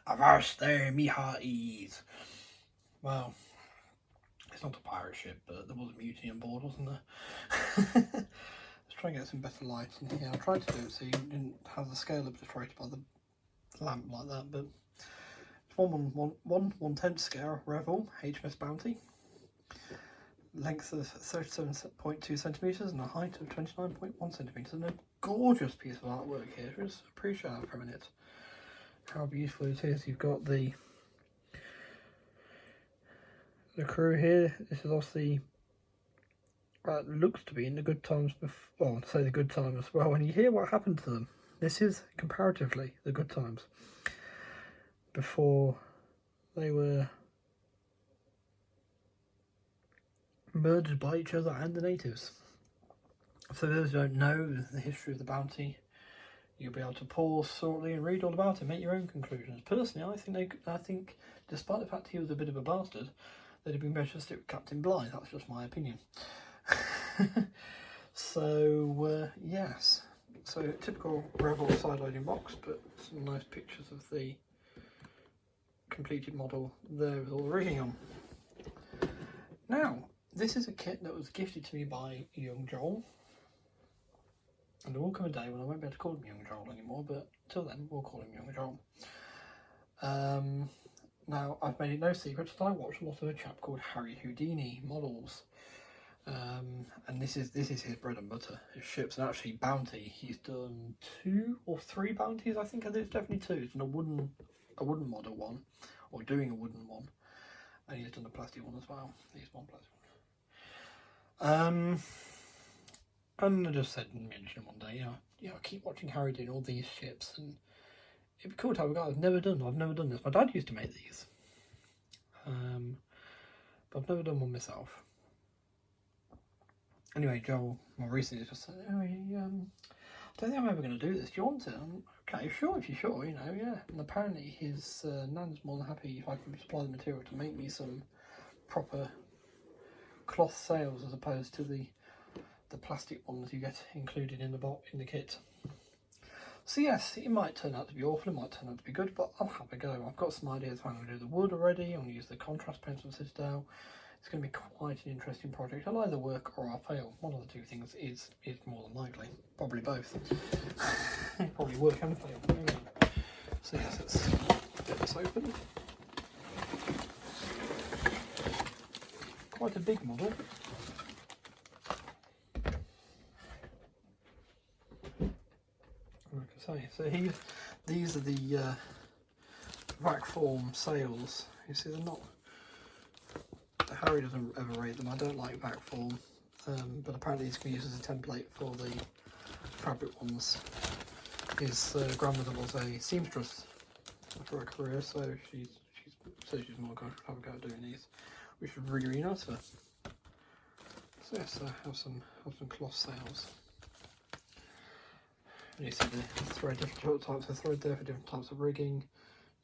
Avast there, me hearties. Well, it's not a pirate ship, but there was a mutiny on board, wasn't there? Let's try and get some better light in here. I tried to do it so you didn't have the scale illustrated by the lamp like that, but it's 1/10 scale Revell H.M.S. Bounty. Length of 37.2 centimetres and a height of 29.1 centimetres, and a gorgeous piece of artwork here. Just appreciate that for a minute. How beautiful it is. You've got the crew here. This is obviously looks to be in the good times before. Well, to say the good times. Well, when you hear what happened to them, this is comparatively the good times before they were murdered by each other and the natives. So those who don't know the history of the Bounty, you'll be able to pause shortly and read all about it, make your own conclusions. Personally, I think despite the fact he was a bit of a bastard, they'd have been better to stick with Captain Bligh. That's just my opinion. So yes, so typical Revell side-loading box, but some nice pictures of the completed model there with all the rigging on. Now, this is a kit that was gifted to me by young Joel, and there will come a day when I won't be able to call him young Joel anymore, but till then we'll call him young Joel. Now, I've made it no secret that I watch a lot of a chap called Harry Houdini models, and this is his bread and butter, his ships, and actually Bounty. He's done 2 or 3 Bounties, I think. I think it's definitely 2. He's done a wooden model one, or doing a wooden one, and he's done a plastic one as well. He's one plastic one. And I just said, mention one day, I keep watching Harry doing all these ships, and it'd be cool to have a guy I've never done this. My dad used to make these, but I've never done one myself. Anyway, Joel more recently just said, I don't think I'm ever going to do this. Do you want it? Okay, sure, if you're sure, yeah. And apparently his nan's more than happy if I can supply the material to make me some proper cloth sails as opposed to the plastic ones you get included in the kit. So yes, it might turn out to be awful, it might turn out to be good, but I'll have a go. I've got some ideas how I'm going to do the wood already. I'm going to use the contrast paint on Citadel. It's going to be quite an interesting project. I'll either work or I'll fail. One of the 2 things is more than likely. Probably both. Probably work and fail. So yes, let's get this open. Quite a big model. Like I say, so these are the vac form sails. You see, they're not. Harry doesn't ever rate them. I don't like vac form, but apparently these can be used as a template for the fabric ones. His grandmother was a seamstress for her career, so she's more going to have a go at doing these, which is really nice of her. So yes, have some cloth sails. And you see the thread, different types of thread there for different types of rigging.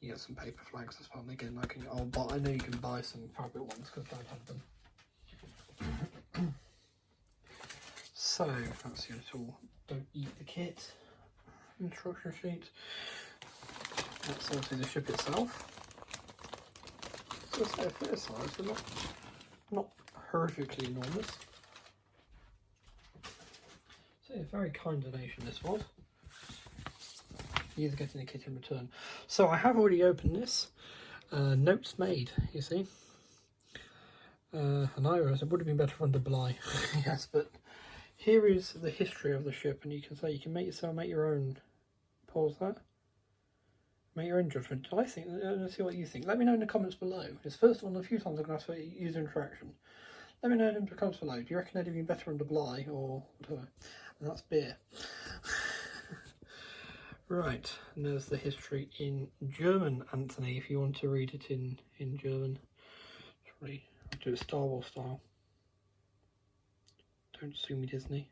You get some paper flags as well. And again, I know you can buy some fabric ones because I don't have them. So that's your little "Don't eat the kit" instruction sheet. That's obviously the ship itself. So it's a fair size, but not horrifically enormous. So a very kind donation this was. He's getting a kit in return. So I have already opened this. Notes made, you see. And I realised it would have been better under Bligh. Yes, but here is the history of the ship, and you can say you can make your own. Pause that. Make your own judgment. Let's see what you think. Let me know in the comments below. It's the first one of a few times I'm going to ask for user interaction. Let me know in the comments below. Do you reckon they'd have been better under Bligh or whatever? And that's beer. Right, and there's the history in German, Anthony, if you want to read it in German. Sorry, I'll do it Star Wars style. Don't sue me, Disney.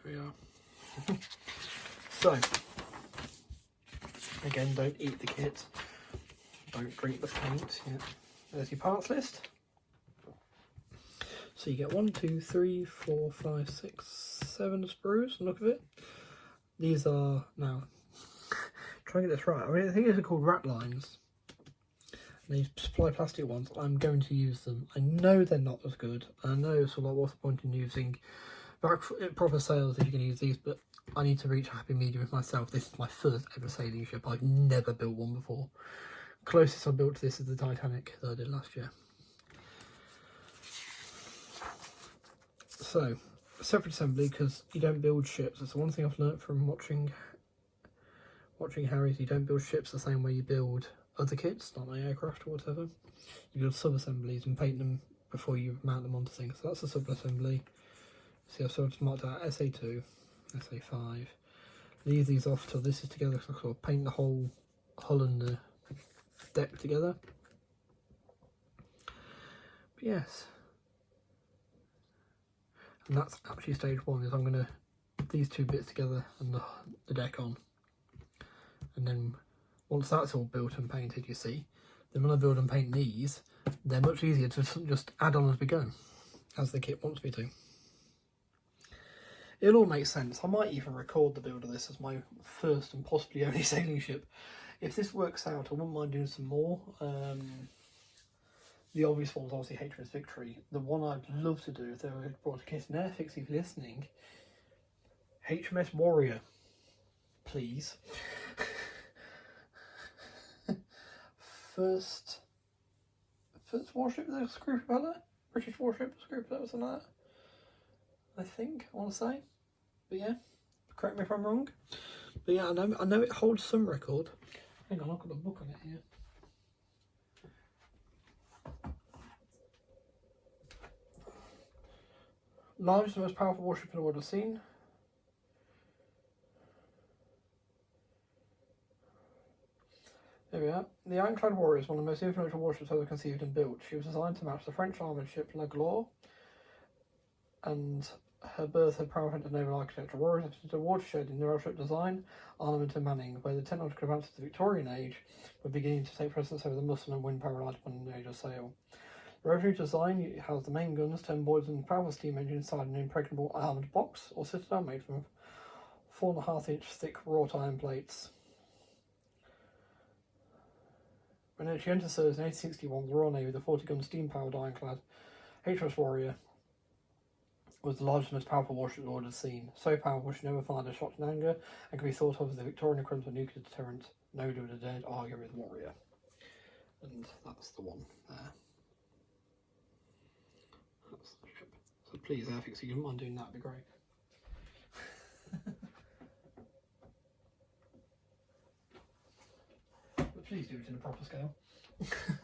There we are. So, again, don't eat the kit. Don't drink the paint. Yeah. There's your parts list. So you get 1, 2, 3, 4, 5, 6, 7 sprues. Look at it. These are now. Try to get this right. I mean, I think these are called rat lines. And these supply plastic ones, I'm going to use them. I know they're not as good. I know so like, what's the point in using proper sails if you can use these? But I need to reach a happy medium with myself. This is my first ever sailing ship. I've never built one before. Closest I built to this is the Titanic that I did last year. So, separate assembly, because you don't build ships. That's the one thing I've learnt from watching Harry's. You don't build ships the same way you build other kits, not like aircraft or whatever. You build sub-assemblies and paint them before you mount them onto things. So that's a sub-assembly. See, I've sort of marked out SA2, SA5. Leave these off till this is together, so I'll sort of paint the whole hull and the deck together. But yes. And that's actually stage 1, is I'm going to put these two bits together and the deck on. And then once that's all built and painted, you see, then when I build and paint these, they're much easier to just add on as we go, as the kit wants me to. It'll all make sense. I might even record the build of this as my first and possibly only sailing ship. If this works out, I wouldn't mind doing some more. The obvious one's obviously H.M.S. Victory. The one I'd love to do, if they were brought a kit in Airfix, if you're listening, H.M.S. Warrior, please. first warship with a screw propeller? British warship, screw propeller, something like that. I think, I want to say. But yeah, correct me if I'm wrong. But yeah, I know it holds some record. Hang on, I've got a book on it here. Largest and most powerful warship in the world I've seen. There we are. The Ironclad Warrior is one of the most influential warships ever conceived and built. She was designed to match the French armoured ship La Gloire, and her berth had power-centred naval architecture. Warriors represented a watershed in neural ship design, armament and manning, where the technological advances of the Victorian age were beginning to take precedence over the muscle and wind power relied upon the age of sail. The revolutionary design has the main guns, 10 boilers and powerful steam engine inside an impregnable armoured box or citadel made from 4.5-inch thick wrought iron plates. When she entered service in 1861, the Royal Navy, the 40-gun steam-powered ironclad H.M.S. Warrior was the largest, most powerful warship the world had seen. So powerful she never fired a shot in anger and could be thought of as the Victorian equivalent of nuclear deterrent. Nobody would have dared argue with Warrior. And that's the one there. That's the ship. So please, Airfix, if you don't mind doing that, would be great. But please do it in a proper scale.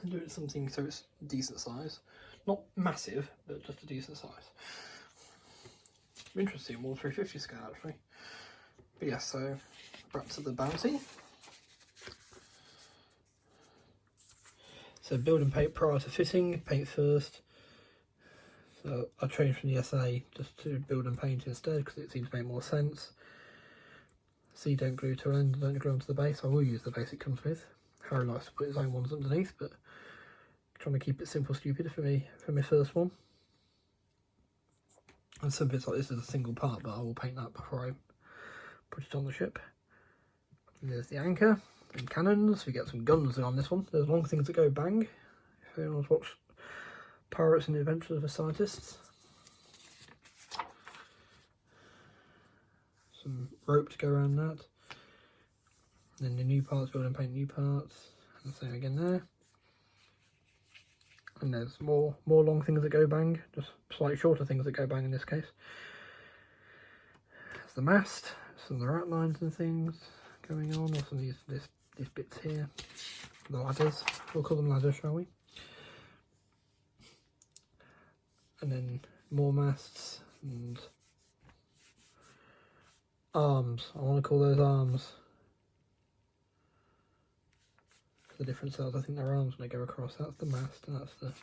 Do it something so it's decent size. Not massive, but just a decent size. Interesting, more 350 scale actually. But yeah, so back to the Bounty. So build and paint prior to fitting, paint first. So I changed from the SA just to build and paint instead because it seems to make more sense. See, don't glue to an end, don't glue onto the base. I will use the base it comes with. Harry likes to put his own ones underneath, but trying to keep it simple, stupid for my first one. And some bits like this is a single part, but I will paint that before I put it on the ship. And there's the anchor and cannons. We get some guns on this one. There's long things that go bang. If anyone's watched Pirates and the Adventures of the Scientists. Some rope to go around that. Then the new parts, build and paint new parts. And the same again there. And there's more long things that go bang, just slightly shorter things that go bang in this case. There's the mast, some of the rat lines and things going on, or some of these bits here. The ladders, we'll call them ladders, shall we? And then more masts and arms. I want to call those arms. The different cells, I think they're arms when they go across. That's the mast and that's the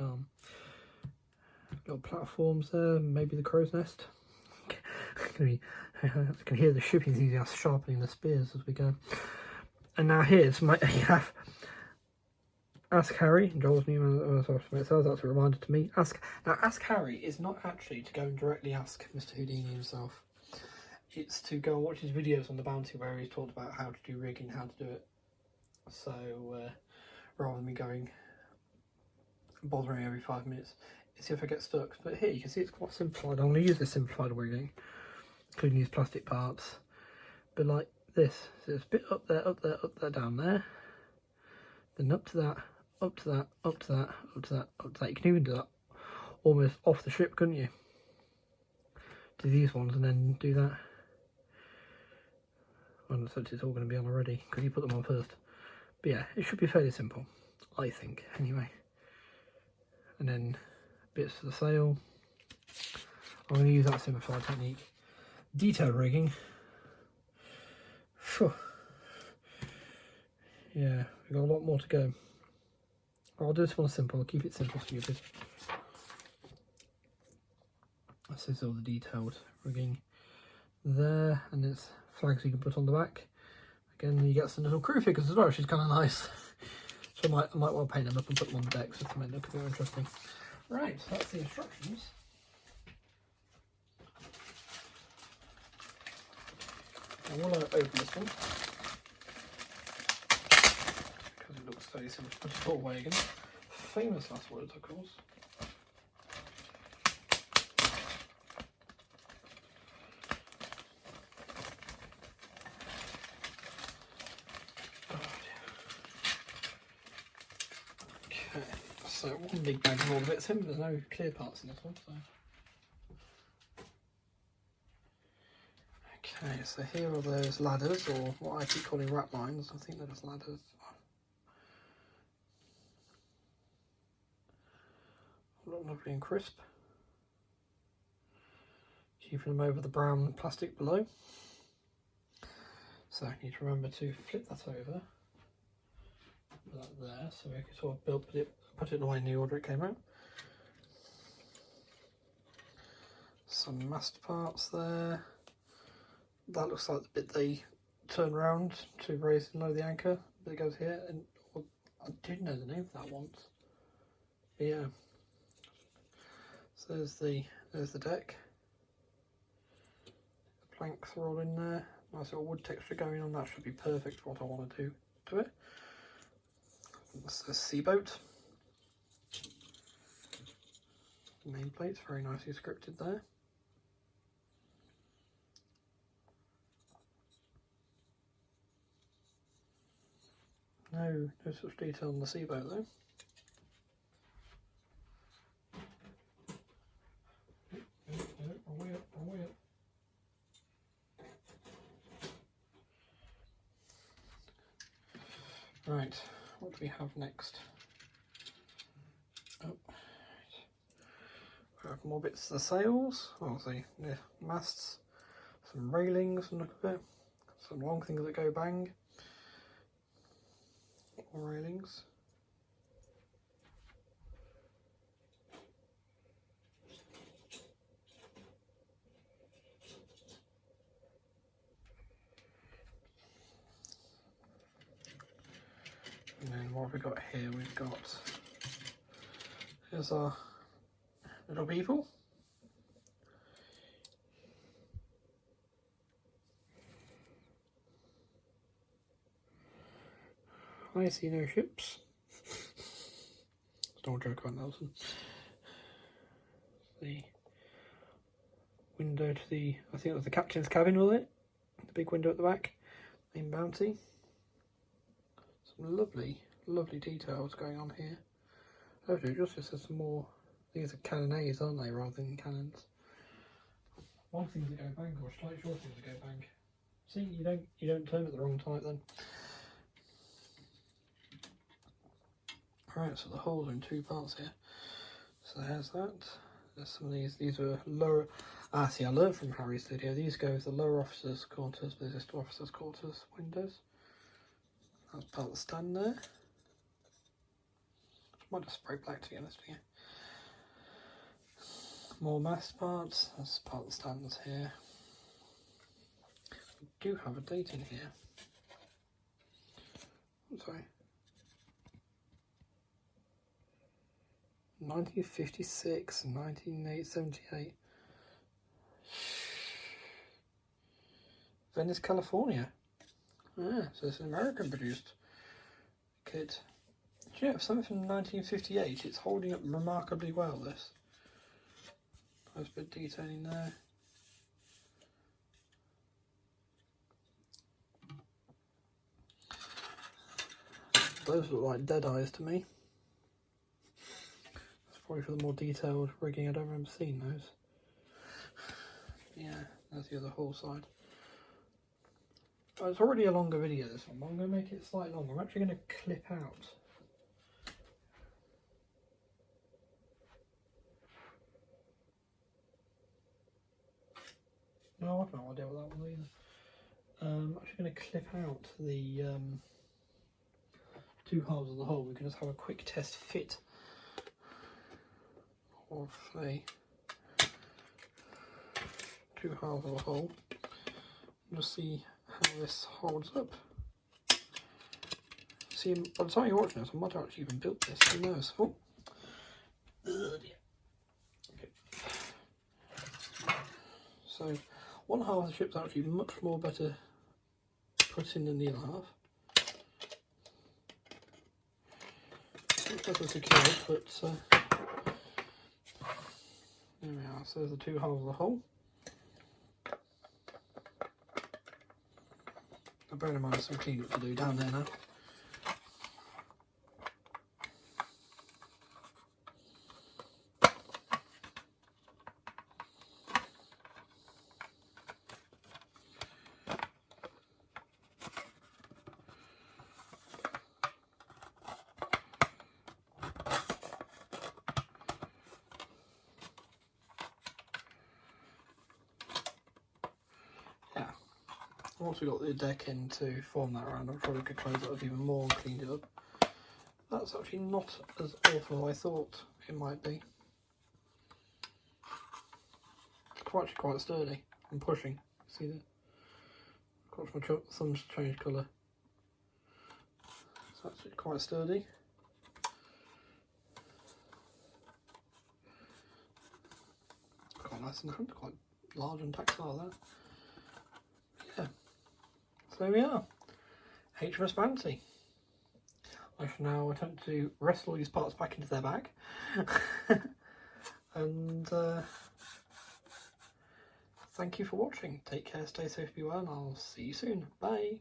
arm. Little platforms there, maybe the crow's nest. I can hear the shipping enthusiasts sharpening the spears as we go. And now here's you have Ask Harry, Joel's new so that's a reminder to me. Ask Harry is not actually to go and directly ask Mr. Houdini himself. It's to go and watch his videos on the Bounty where he's talked about how to do rigging, how to do it. So rather than me going bothering every 5 minutes, see if I get stuck. But here you can see it's quite simplified. I'm going to use this simplified rigging, including these plastic parts. But like this, so it's a bit up there, down there, then up to that, up to that, up to that, up to that, up to that. You can even do that almost off the ship, couldn't you? Do these ones and then do that. Well, so it's all going to be on already because you put them on first. But yeah, it should be fairly simple, I think, anyway. And then bits for the sail. I'm going to use that simplified technique. Detailed rigging. Phew. Yeah, we've got a lot more to go. I'll do this one simple, I'll keep it simple, stupid. This is all the detailed rigging there, and it's flags you can put on the back. Again, you get some little crew figures as well, which is kind of nice. So I might well paint them up and put them on the deck just to make it look a bit interesting. Right, so that's the instructions. I want to open this one because it looks very simple to put it all away again. Famous last words, of course. Okay, so one big bag of all the bits in, but there's no clear parts in this one. So. Okay, so here are those ladders, or what I keep calling rat lines. I think they're just ladders. Look lovely and crisp. Keeping them over the brown plastic below. So I need to remember to flip that over. Put that there, so we can sort of put it away in the order it came out. Some mast parts there. That looks like the bit they turn around to raise and lower the anchor. That goes here, and I did know the name of that once. But yeah. So there's the deck. The planks are all in there. Nice little wood texture going on. That should be perfect for what I want to do to it. That's the seaboat. Nameplate's very nicely scripted there. No such detail on the seaboat though. Right, what do we have next? Oh, we have more bits of the sails. Oh, see, yeah, masts, some railings, and look at it. Some long things that go bang. More railings. And then what have we got here? We've got, here's our little people. I see no ships. It's no joke about Nelson. The window to the, I think it was the captain's cabin, was it? The big window at the back. Main Bounty. Some lovely details going on here. Hopefully, just there's some more. These are cannonades, aren't they, rather than cannons? Long things that go bang, or slight short things that go bang. See, you don't turn at the wrong type then. Alright, so the holes are in two parts here. So there's that. There's some of these were lower. See, I learned from Harry's video. These go with the lower officers' quarters, but there's just officers' quarters windows. That's part of the stand there. I might just spray black to be honest with you. More mast parts. That's part of the stands here. We do have a date in here. I'm sorry. 1956, 1978. Venice, California. Yeah, so it's an American produced kit. Yeah, something from 1958. It's holding up remarkably well, this. There's a bit of detailing there. Those look like dead eyes to me. That's probably for the more detailed rigging. I don't remember seeing those. Yeah, that's the other whole side. Oh, it's already a longer video, this one, but I'm going to make it slightly longer. I'm actually going to clip out. No, I've no idea what that was either. I'm actually going to clip out the two halves of the hole. We can just have a quick test fit of the two halves of the hole. Just see how this holds up. See, by the time you're watching this, I might have actually even built this. Who knows? Oh. Okay. So, one half of the ship's actually much more better put in than the other half. Much better secured, but there we are. So there's the two halves of the hole. Now, bear in mind there's some cleaning up to do down there now. I've also got the deck in to form that around. I'm sure we could close it up even more and clean it up. That's actually not as awful as I thought it might be. It's actually quite sturdy. I'm pushing. See that? Of course, my thumb's changed colour. So that's actually quite sturdy. Quite nice in the front, quite large and tactile there. Yeah. So there we are. H.M.S. Bounty. I shall now attempt to wrestle these parts back into their bag. And thank you for watching. Take care, stay safe, be well, and I'll see you soon. Bye.